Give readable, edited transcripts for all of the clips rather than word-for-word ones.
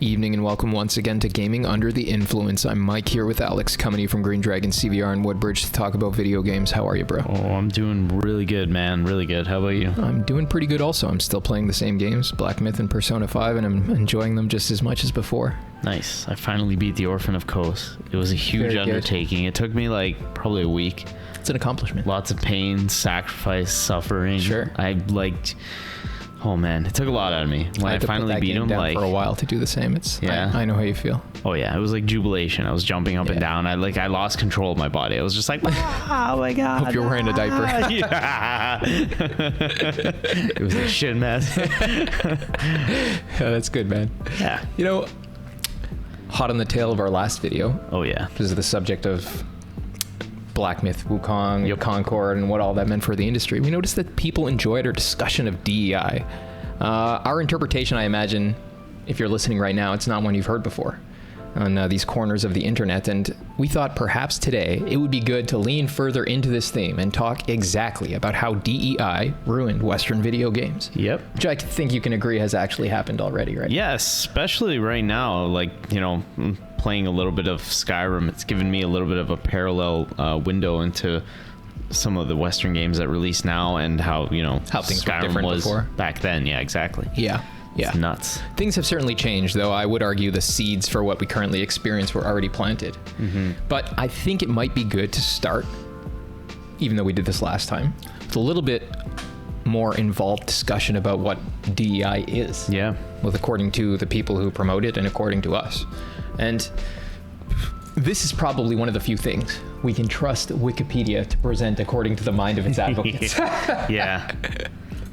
evening and welcome once again to Gaming Under the Influence. I'm Mike here with Alex, coming to you from GreenDragonCVR in Woodbridge to talk about video games. How are you, bro? Oh, I'm doing really good, man. Really good. How about you? I'm doing pretty good also. I'm still playing the same games, Black Myth and Persona 5, and I'm enjoying them just as much as before. Nice. I finally beat the Orphan of Kos. It was a huge undertaking. It took me probably a week. It's an accomplishment. Lots of pain, sacrifice, suffering. Sure. Oh man, it took a lot out of me when I finally beat him. For a while to do the same. I know how you feel. Oh yeah, it was like jubilation. I was jumping up and down. I lost control of my body. I was just like, oh my god. Hope you're wearing a diaper. Yeah. It was a shit mess. Yeah, that's good, man. Yeah. You know, hot on the tail of our last video. Oh yeah. This is the subject of Black Myth, Wukong, Concord, and what all that meant for the industry. We noticed that people enjoyed our discussion of DEI. Our interpretation, I imagine, if you're listening right now, it's not one you've heard before on these corners of the internet. And we thought perhaps today it would be good to lean further into this theme and talk exactly about how DEI ruined Western video games. Yep. Which I think you can agree has actually happened already, right? Yeah, especially right now, playing a little bit of Skyrim, it's given me a little bit of a parallel window into some of the Western games that release now and how things Skyrim were different was before. Back then. Yeah, exactly. Yeah. It's nuts. Things have certainly changed, though I would argue the seeds for what we currently experience were already planted. Mm-hmm. But I think it might be good to start, even though we did this last time, with a little bit more involved discussion about what DEI is. Yeah. With according to the people who promote it and according to us. And this is probably one of the few things we can trust Wikipedia to present according to the mind of its advocates. Yeah.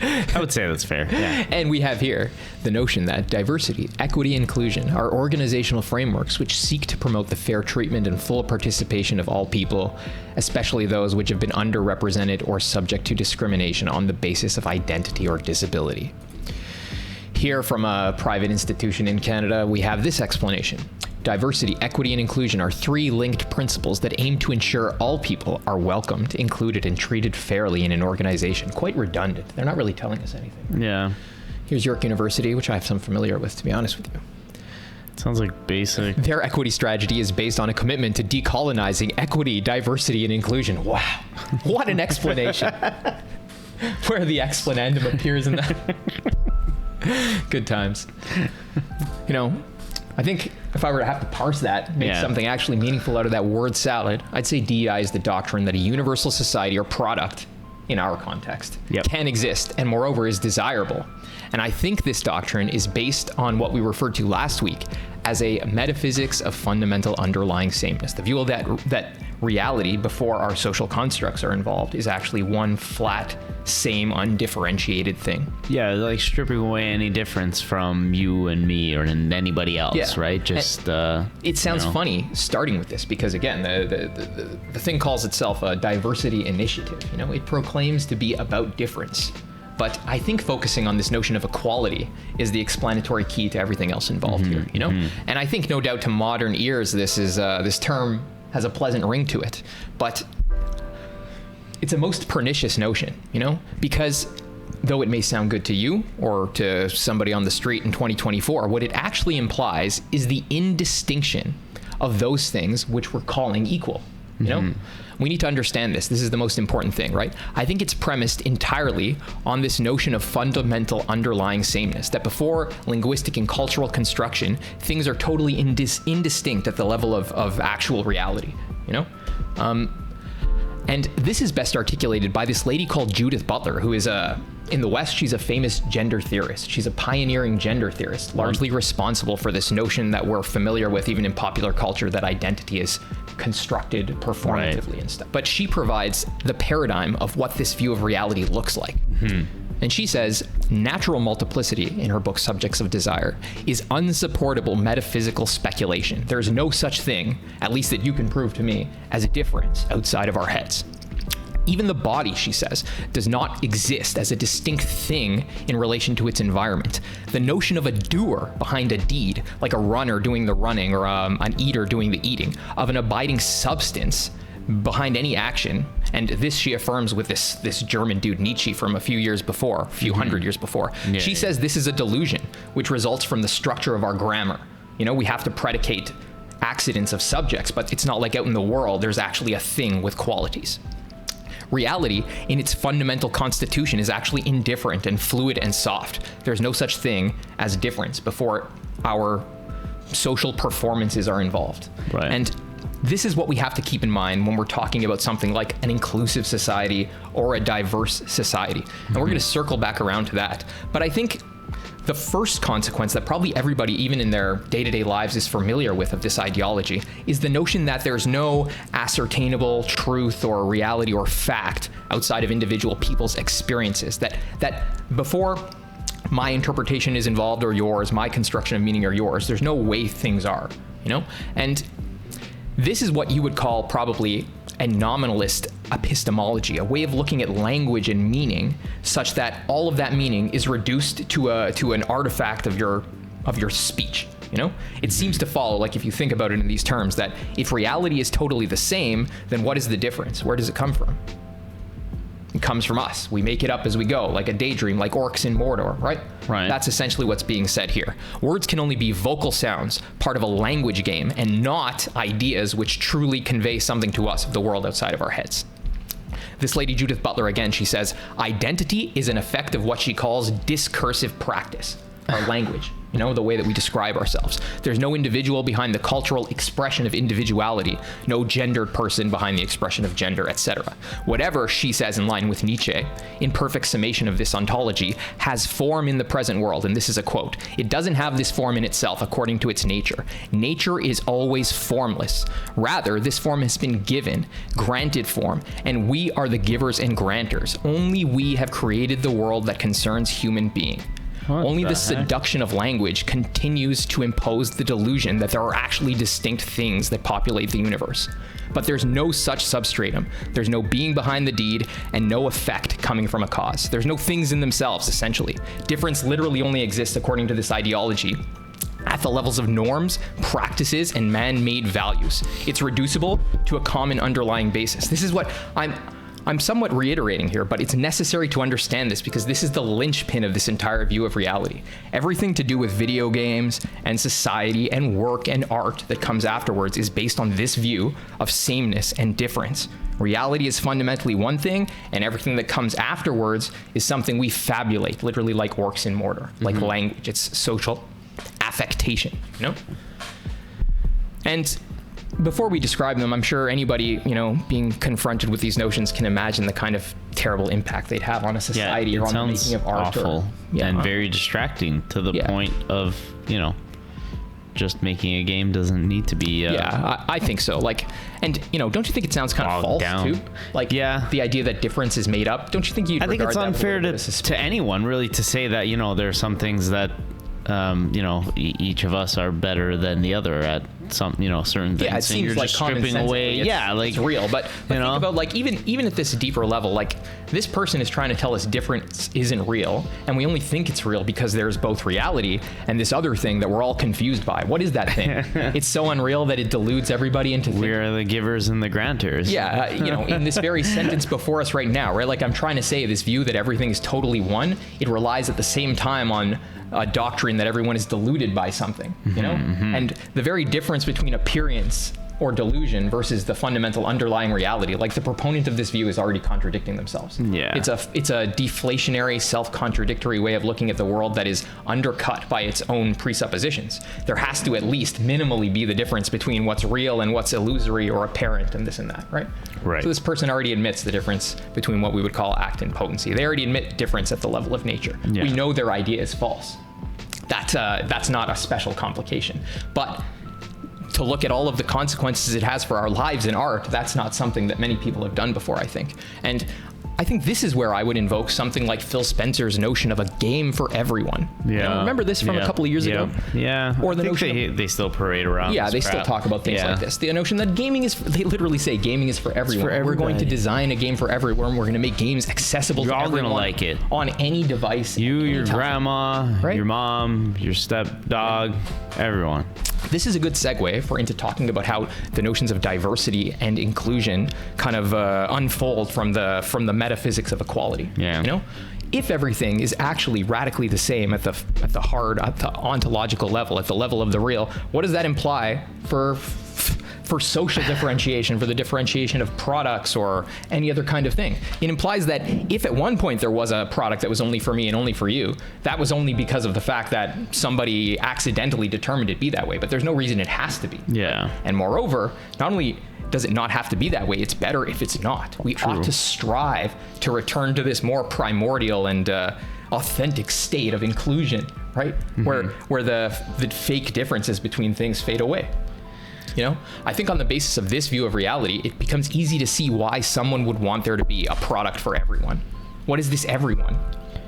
I would say that's fair. Yeah. And we have here the notion that diversity, equity, and inclusion are organizational frameworks which seek to promote the fair treatment and full participation of all people, especially those which have been underrepresented or subject to discrimination on the basis of identity or disability. Here from a private institution in Canada, we have this explanation. Diversity, equity, and inclusion are three linked principles that aim to ensure all people are welcomed, included, and treated fairly in an organization. Quite redundant. They're not really telling us anything. Yeah. Here's York University, which I have some familiar with, to be honest with you. Sounds like basic. Their equity strategy is based on a commitment to decolonizing equity, diversity, and inclusion. Wow. What an explanation. Where the explanandum appears in that. Good times. I think if I were to have to parse that, make something actually meaningful out of that word salad, I'd say DEI is the doctrine that a universal society or product, in our context, can exist and moreover is desirable. And I think this doctrine is based on what we referred to last week as a metaphysics of fundamental underlying sameness. The view that reality before our social constructs are involved is actually one flat, same, undifferentiated thing. Yeah, like stripping away any difference from you and me or anybody else, right? Just it sounds funny starting with this because again, the thing calls itself a diversity initiative. It proclaims to be about difference. But I think focusing on this notion of equality is the explanatory key to everything else involved here, And I think no doubt to modern ears, this term has a pleasant ring to it, but it's a most pernicious notion, because though it may sound good to you or to somebody on the street in 2024, what it actually implies is the indistinction of those things which we're calling equal. We need to understand this. This is the most important thing, right? I think it's premised entirely on this notion of fundamental underlying sameness, that before linguistic and cultural construction, things are totally indistinct at the level of actual reality, And this is best articulated by this lady called Judith Butler, who is in the West, she's a famous gender theorist. She's a pioneering gender theorist, largely responsible for this notion that we're familiar with even in popular culture, that identity is constructed performatively and stuff. But she provides the paradigm of what this view of reality looks like. And she says, natural multiplicity, in her book Subjects of Desire, is unsupportable metaphysical speculation. There's no such thing, at least that you can prove to me, as a difference outside of our heads. Even the body, she says, does not exist as a distinct thing in relation to its environment. The notion of a doer behind a deed, like a runner doing the running or an eater doing the eating, of an abiding substance behind any action, and this she affirms with this German dude Nietzsche from a few hundred years before. She says this is a delusion which results from the structure of our grammar, We have to predicate accidents of subjects, but it's not like out in the world there's actually a thing with qualities. Reality, in its fundamental constitution, is actually indifferent and fluid and soft. There's no such thing as difference before our social performances are involved. Right. And this is what we have to keep in mind when we're talking about something like an inclusive society or a diverse society. And we're going to circle back around to that. But I think the first consequence that probably everybody, even in their day-to-day lives, is familiar with of this ideology is the notion that there's no ascertainable truth or reality or fact outside of individual people's experiences. That before my interpretation is involved or yours, my construction of meaning or yours, there's no way things are, And this is what you would call probably a nominalist epistemology, a way of looking at language and meaning such that all of that meaning is reduced to an artifact of your speech. It seems to follow, like if you think about it in these terms, that if reality is totally the same, then what is the difference? Where does it come from? It comes from us. We make it up as we go, like a daydream, like orcs in Mordor, right? Right. That's essentially what's being said here. Words can only be vocal sounds, part of a language game, and not ideas which truly convey something to us of the world outside of our heads. This lady, Judith Butler, again, she says, identity is an effect of what she calls discursive practice, our language. The way that we describe ourselves. There's no individual behind the cultural expression of individuality, no gendered person behind the expression of gender, etc. Whatever, she says in line with Nietzsche, in perfect summation of this ontology, has form in the present world, and this is a quote, it doesn't have this form in itself according to its nature. Nature is always formless. Rather, this form has been given, granted form, and we are the givers and granters. Only we have created the world that concerns human being. Only the seduction of language continues to impose the delusion that there are actually distinct things that populate the universe. But there's no such substratum. There's no being behind the deed and no effect coming from a cause. There's no things in themselves, essentially. Difference literally only exists according to this ideology at the levels of norms, practices, and man-made values. It's reducible to a common underlying basis. This is what I'm somewhat reiterating here, but it's necessary to understand this because this is the linchpin of this entire view of reality. Everything to do with video games and society and work and art that comes afterwards is based on this view of sameness and difference. Reality is fundamentally one thing, and everything that comes afterwards is something we fabulate, literally like orcs in Mordor, like language. It's social affectation, And before we describe them, I'm sure anybody, being confronted with these notions can imagine the kind of terrible impact they'd have on a society or on the making of art. Awful and very distracting to the point of, just making a game doesn't need to be. I think so. And don't you think it sounds kind of false too? The idea that difference is made up. Don't you think you'd? I think it's unfair to anyone really to say that there are some things that each of us are better than the other at some, certain things. Yeah, it seems like stripping away. It's real. But think about even at this deeper level, this person is trying to tell us difference isn't real, and we only think it's real because there's both reality and this other thing that we're all confused by. What is that thing? It's so unreal that it deludes everybody into thinking. We're the givers and the granters. Yeah, in this very sentence before us right now, right? I'm trying to say this view that everything is totally one, it relies at the same time on a doctrine that everyone is deluded by something, and the very difference between appearance or delusion versus the fundamental underlying reality, the proponent of this view is already contradicting themselves. Yeah. It's a deflationary, self-contradictory way of looking at the world that is undercut by its own presuppositions. There has to at least minimally be the difference between what's real and what's illusory or apparent and this and that, right? Right. So this person already admits the difference between what we would call act and potency. They already admit difference at the level of nature. Yeah. We know their idea is false. That's not a special complication. But to look at all of the consequences it has for our lives in art, that's not something that many people have done before, I think. And I think this is where I would invoke something like Phil Spencer's notion of a game for everyone. Yeah. Remember this from a couple of years ago? Yeah. Or the notion they still parade around. Yeah, they still talk about things like this. The notion that they literally say gaming is for everyone. We're going to design a game for everyone. We're going to make games accessible to everyone. You're all going to like it. On any device. You, your grandma, your mom, your stepdog, everyone. This is a good segue if we're into talking about how the notions of diversity and inclusion kind of unfold from the metaphysics of equality. Yeah. if everything is actually radically the same at the ontological level, at the level of the real, what does that imply for social differentiation, for the differentiation of products or any other kind of thing? It implies that if at one point there was a product that was only for me and only for you, that was only because of the fact that somebody accidentally determined it to be that way, but there's no reason it has to be. Yeah. And moreover, not only does it not have to be that way, it's better if it's not. We ought to strive to return to this more primordial and authentic state of inclusion, right? Where the fake differences between things fade away. You know, I think on the basis of this view of reality, it becomes easy to see why someone would want there to be a product for everyone. What is this everyone?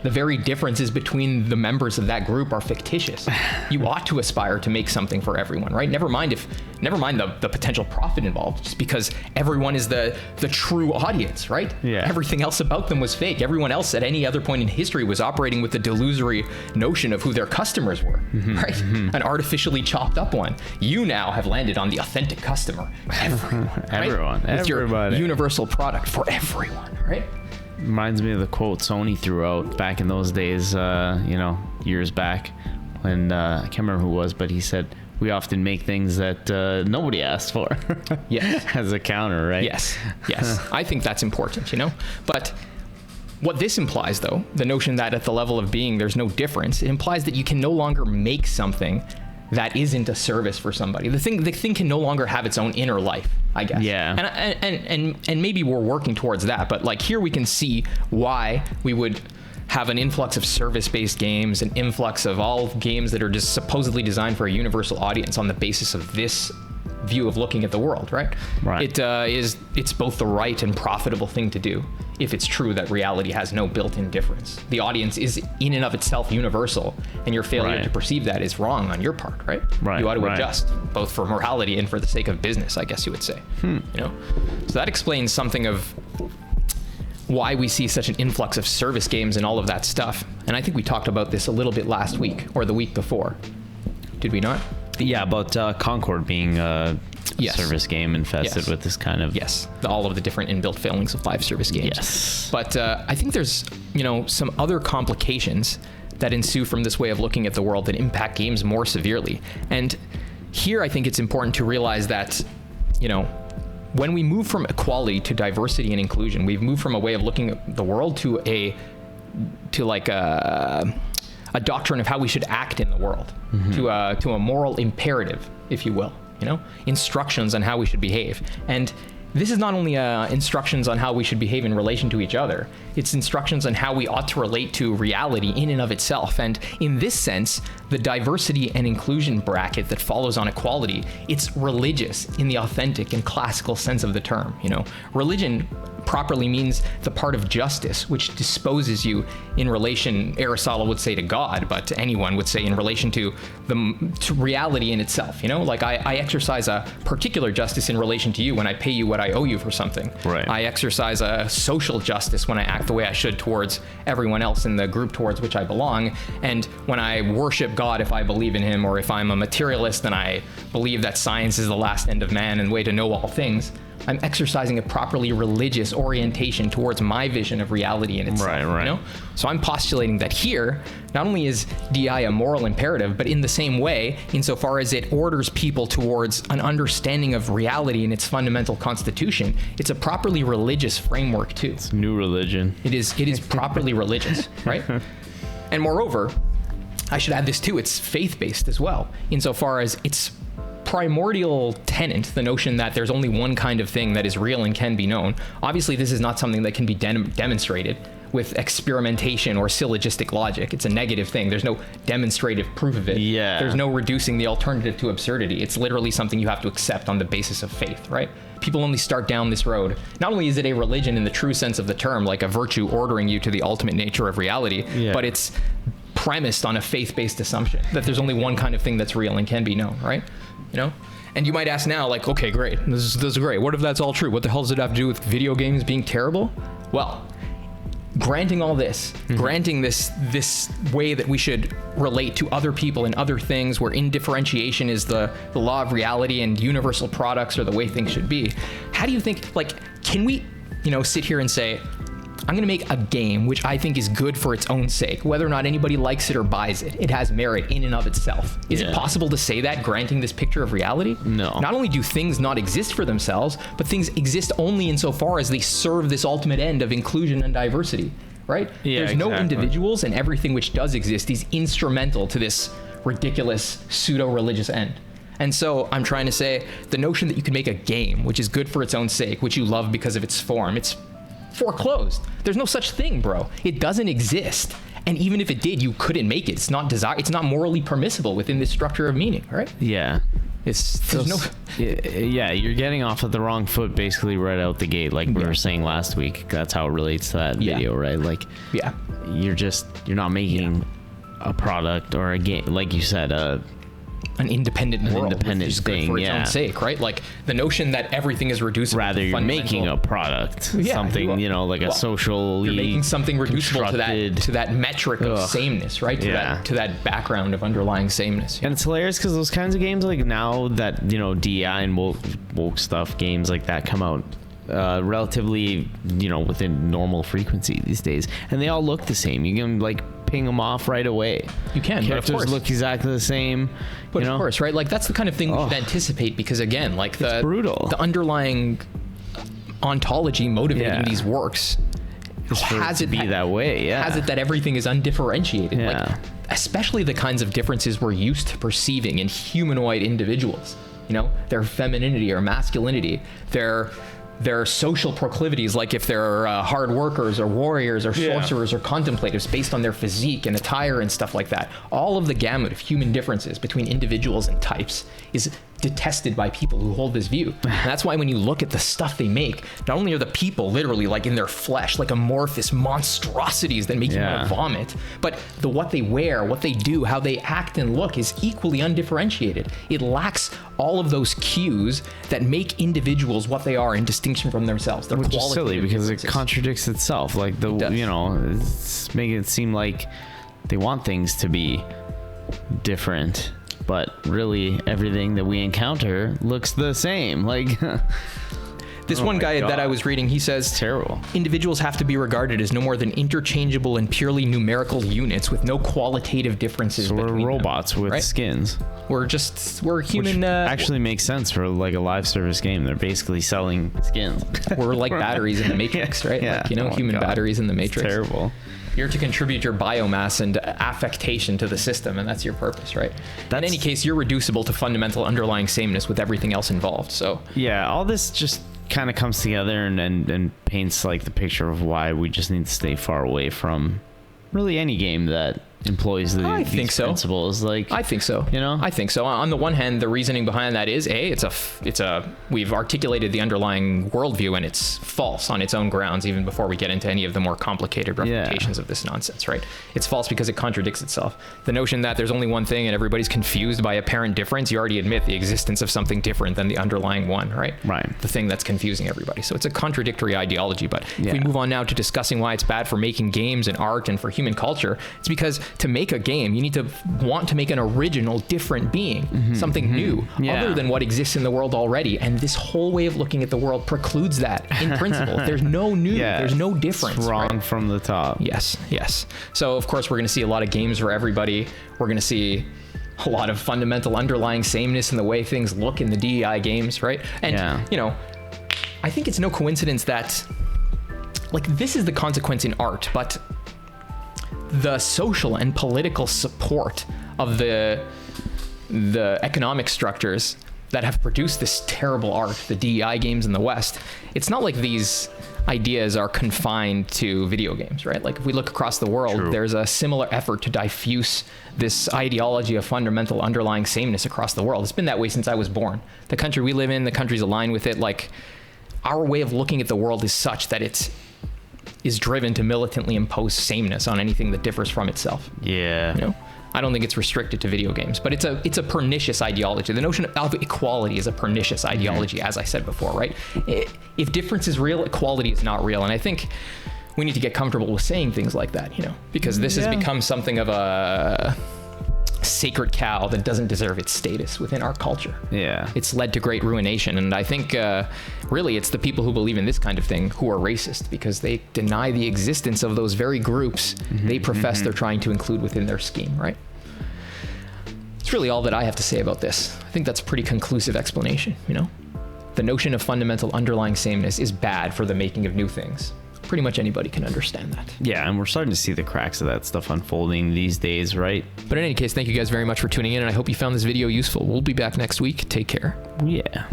The very differences between the members of that group are fictitious. You ought to aspire to make something for everyone, right? Never mind the potential profit involved, just because everyone is the true audience, right? Yeah. Everything else about them was fake. Everyone else at any other point in history was operating with the delusory notion of who their customers were, right? An artificially chopped up one. You now have landed on the authentic customer. Everyone, right? With your universal product for everyone, right? Reminds me of the quote Sony threw out back in those days, years back, when I can't remember who it was, but he said, we often make things that nobody asked for. Yes. As a counter, right? Yes. I think that's important, But what this implies, though, the notion that at the level of being there's no difference, it implies that you can no longer make something that isn't a service for somebody. The thing can no longer have its own inner life, I guess. Yeah. And maybe we're working towards that, but like here we can see why we would have an influx of service-based games, an influx of all games that are just supposedly designed for a universal audience on the basis of this view of looking at the world, right? Right. It's both the right and profitable thing to do if it's true that reality has no built-in difference. The audience is in and of itself universal, and your failure to perceive that is wrong on your part, right? You ought to adjust, both for morality and for the sake of business, I guess you would say. So that explains something of why we see such an influx of service games and all of that stuff. And I think we talked about this a little bit last week or the week before. Did we not? Yeah, about Concord being a service game infested with this kind of... all of the different inbuilt failings of live service games. Yes. But I think there's, some other complications that ensue from this way of looking at the world that impact games more severely. And here I think it's important to realize that, when we move from equality to diversity and inclusion, we've moved from a way of looking at the world to a doctrine of how we should act in the world, to a moral imperative, if you will, instructions on how we should behave. And this is not only instructions on how we should behave in relation to each other, it's instructions on how we ought to relate to reality in and of itself. And in this sense, the diversity and inclusion bracket that follows on equality, it's religious in the authentic and classical sense of the term. Religion properly means the part of justice which disposes you in relation, Aristotle would say, to God, but anyone would say in relation to reality in itself. Like I exercise a particular justice in relation to you when I pay you what I owe you for something. Right. I exercise a social justice when I act the way I should towards everyone else in the group towards which I belong. And when I worship God, if I believe in him, or if I'm a materialist and I believe that science is the last end of man and way to know all things, I'm exercising a properly religious orientation towards my vision of reality in itself. Right. So I'm postulating that here, not only is DEI a moral imperative, but in the same way, insofar as it orders people towards an understanding of reality in its fundamental constitution, it's a properly religious framework too. It's a new religion. It is properly religious, right? And moreover, I should add this too, it's faith-based as well, insofar as it's primordial tenet, the notion that there's only one kind of thing that is real and can be known. Obviously, this is not something that can be demonstrated with experimentation or syllogistic logic. It's a negative thing. There's no demonstrative proof of it. Yeah. There's no reducing the alternative to absurdity. It's literally something you have to accept on the basis of faith, right? People only start down this road. Not only is it a religion in the true sense of the term, like a virtue ordering you to the ultimate nature of reality, but it's premised on a faith-based assumption that there's only one kind of thing that's real and can be known, right? And you might ask now, like, okay, great, this is great. What if that's all true? What the hell does it have to do with video games being terrible? Well, granting all this, granting this way that we should relate to other people and other things, where indifferentiation is the law of reality and universal products are the way things should be, how do you think, like, can we, sit here and say, I'm going to make a game which I think is good for its own sake, whether or not anybody likes it or buys it. It has merit in and of itself. Is it possible to say that, granting this picture of reality? No. Not only do things not exist for themselves, but things exist only insofar as they serve this ultimate end of inclusion and diversity, right? Yeah, There's no individuals, and everything which does exist is instrumental to this ridiculous pseudo-religious end. And so I'm trying to say the notion that you can make a game which is good for its own sake, which you love because of its form, it's foreclosed. There's no such thing, bro. It doesn't exist. And even if it did, you couldn't make it. It's not morally permissible within this structure of meaning, right? Yeah. There's no. Yeah, you're getting off at the wrong foot basically right out the gate, like we were saying last week. That's how it relates to that video, right? Like, you're not making a product or a game, like you said, an independent world, independent which is thing, good for its own sake, right? Like the notion that everything is reducible. Rather, to you're making a product, something like a social. You're making something reducible to that metric of sameness, right? To that background of underlying sameness. And it's hilarious because those kinds of games, like now that DEI and woke stuff, games like that come out relatively, within normal frequency these days, and they all look the same. You can like ping them off right away. You can. Characters but of course. look exactly the same. But of course, right? Like that's the kind of thing we should anticipate, because again, like it's brutal. The underlying ontology motivating these works has it be that way. Yeah. Has it that everything is undifferentiated. Yeah. Like, especially the kinds of differences we're used to perceiving in humanoid individuals. Their femininity or masculinity, their social proclivities, like if they're hard workers or warriors or sorcerers or contemplatives, based on their physique and attire and stuff like that. All of the gamut of human differences between individuals and types is detested by people who hold this view. And that's why when you look at the stuff they make, not only are the people literally like in their flesh, like amorphous monstrosities that make you want to vomit, but what they wear, what they do, how they act and look is equally undifferentiated. It lacks all of those cues that make individuals what they are in distinction from themselves. Which is silly because it contradicts itself. Like it's making it seem like they want things to be different, but really everything that we encounter looks the same. Like this one guy that I was reading, he says, it's terrible. Individuals have to be regarded as no more than interchangeable and purely numerical units with no qualitative differences. So we're robots them, with skins. We're human. Which actually makes sense for like a live service game. They're basically selling skins. We're like batteries in the Matrix, right? Yeah. Like, human batteries in the Matrix. It's terrible. You're to contribute your biomass and affectation to the system, and that's your purpose, right? In any case, you're reducible to fundamental underlying sameness with everything else involved. So yeah, all this just kind of comes together and paints like the picture of why we just need to stay far away from really any game that employs these principles. Like, I think so. I think so. On the one hand, the reasoning behind that is we've articulated the underlying worldview, and it's false on its own grounds, even before we get into any of the more complicated refutations of this nonsense, right? It's false because it contradicts itself. The notion that there's only one thing and everybody's confused by apparent difference, you already admit the existence of something different than the underlying one, right? Right. The thing that's confusing everybody. So it's a contradictory ideology. But if we move on now to discussing why it's bad for making games and art and for human culture, it's because to make a game, you need to want to make an original, different being, something new, other than what exists in the world already. And this whole way of looking at the world precludes that in principle. There's no new, there's no difference. It's wrong from the top. Yes. So of course we're going to see a lot of games for everybody. We're going to see a lot of fundamental underlying sameness in the way things look in the DEI games, right? And I think it's no coincidence that this is the consequence in art, but the social and political support of the economic structures that have produced this terrible art, the DEI games in the West, it's not like these ideas are confined to video games, right? Like if we look across the world, there's a similar effort to diffuse this ideology of fundamental underlying sameness across the world. It's been that way since I was born. The country we live in, the countries aligned with it, like our way of looking at the world is such that it's is driven to militantly impose sameness on anything that differs from itself. Yeah. I don't think it's restricted to video games, but it's a pernicious ideology. The notion of equality is a pernicious ideology, as I said before, right? If difference is real, equality is not real. And I think we need to get comfortable with saying things like that, because this has become something of a sacred cow that doesn't deserve its status within our culture. Yeah. It's led to great ruination. And I think really it's the people who believe in this kind of thing who are racist, because they deny the existence of those very groups they profess they're trying to include within their scheme, right? It's really all that I have to say about this. I think that's a pretty conclusive explanation, you know? The notion of fundamental underlying sameness is bad for the making of new things. Pretty much anybody can understand that. Yeah, and we're starting to see the cracks of that stuff unfolding these days, right? But in any case, thank you guys very much for tuning in, and I hope you found this video useful. We'll be back next week. Take care. Yeah.